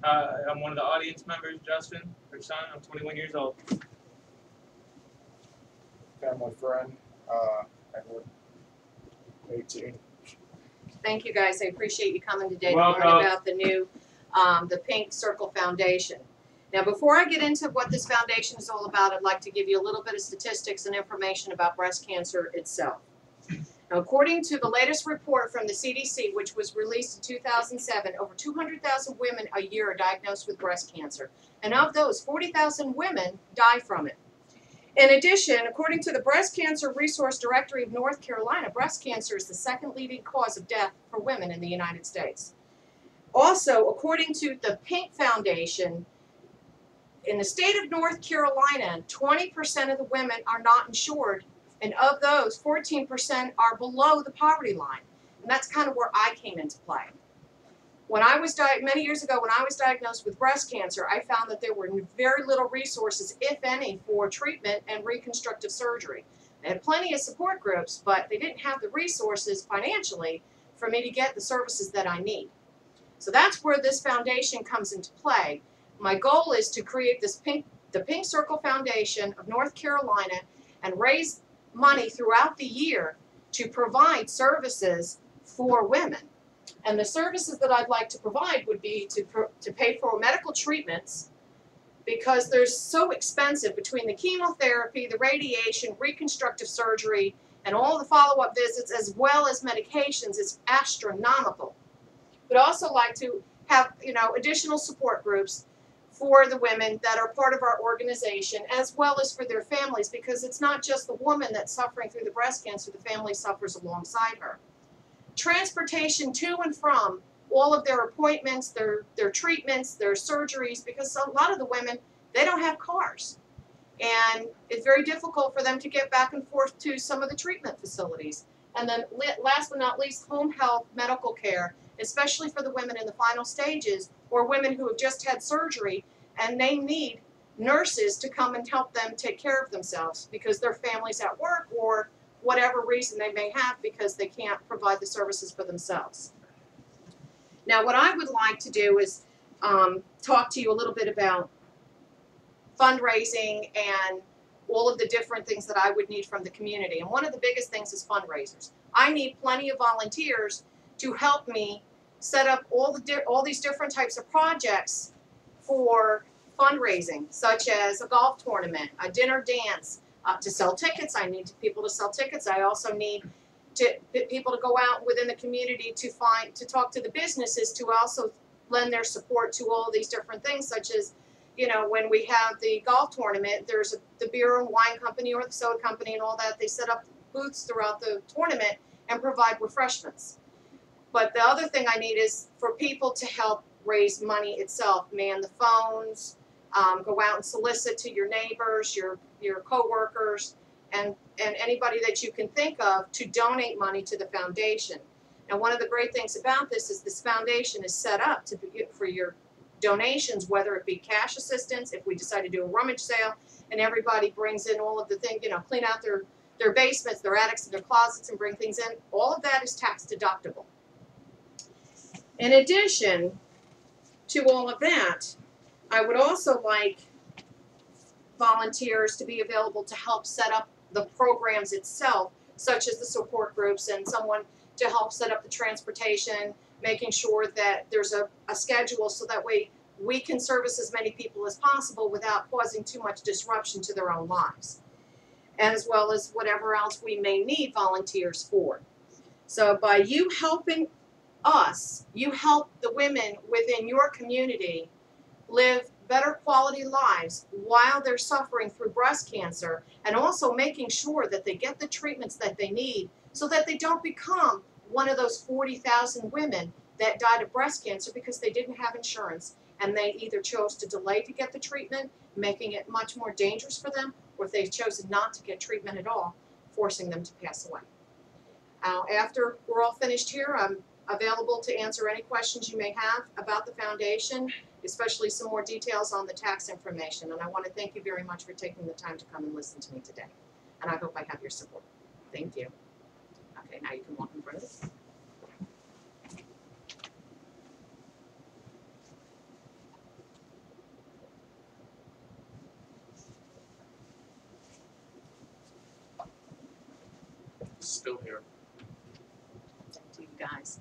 I'm one of the audience members, Justin, her son. I'm 21 years old. Family friend, Edward, 18. Thank you, guys. I appreciate you coming today to Welcome. learn about the new, the Pink Circle Foundation. Now, before I get into what this foundation is all about, I'd like to give you a little bit of statistics and information about breast cancer itself. Now, according to the latest report from the CDC, which was released in 2007, over 200,000 women a year are diagnosed with breast cancer. And of those, 40,000 women die from it. In addition, according to the Breast Cancer Resource Directory of North Carolina, breast cancer is the second leading cause of death for women in the United States. Also, according to the Pink Foundation, in the state of North Carolina, 20% of the women are not insured, and of those, 14% are below the poverty line. And that's kind of where I came into play. When I was many years ago, when I was diagnosed with breast cancer, I found that there were very little resources, if any, for treatment and reconstructive surgery. They had plenty of support groups, but they didn't have the resources financially for me to get the services that I need. So that's where this foundation comes into play. My goal is to create this the Pink Circle Foundation of North Carolina and raise money throughout the year to provide services for women. And the services that I'd like to provide would be to pay for medical treatments, because they're so expensive between the chemotherapy, the radiation, reconstructive surgery, and all the follow-up visits, as well as medications. It's astronomical. But also like to have, additional support groups for the women that are part of our organization, as well as for their families, because it's not just the woman that's suffering through the breast cancer, the family suffers alongside her. Transportation to and from all of their appointments, their treatments, their surgeries, because a lot of the women, they don't have cars. And it's very difficult for them to get back and forth to some of the treatment facilities. And then last but not least, home health medical care, especially for the women in the final stages, or women who have just had surgery and they need nurses to come and help them take care of themselves because their family's at work or whatever reason they may have, because they can't provide the services for themselves. Now, what I would like to do is talk to you a little bit about fundraising and all of the different things that I would need from the community. And one of the biggest things is fundraisers. I need plenty of volunteers to help me set up all these different types of projects for fundraising, such as a golf tournament, a dinner dance. To sell tickets, I need people to sell tickets. I also need people to go out within the community to talk to the businesses to also lend their support to all these different things, such as, when we have the golf tournament, there's the beer and wine company or the soda company and all that. They set up booths throughout the tournament and provide refreshments. But the other thing I need is for people to help raise money itself, man the phones, go out and solicit to your neighbors, your co-workers, and anybody that you can think of to donate money to the foundation. Now, one of the great things about this is this foundation is set up for your donations, whether it be cash assistance, if we decide to do a rummage sale, and everybody brings in all of the things, clean out their basements, their attics, and their closets, and bring things in. All of that is tax deductible. In addition to all of that, I would also like volunteers to be available to help set up the programs itself, such as the support groups, and someone to help set up the transportation, making sure that there's a schedule so that way we can service as many people as possible without causing too much disruption to their own lives, as well as whatever else we may need volunteers for. So by you helping us, you help the women within your community live better quality lives while they're suffering through breast cancer, and also making sure that they get the treatments that they need so that they don't become one of those 40,000 women that died of breast cancer because they didn't have insurance and they either chose to delay to get the treatment, making it much more dangerous for them, or if they've chosen not to get treatment at all, forcing them to pass away. After we're all finished here, I'm available to answer any questions you may have about the foundation, especially some more details on the tax information. And I want to thank you very much for taking the time to come and listen to me today. And I hope I have your support. Thank you. Okay, now you can walk in front of us. Still here. To you guys.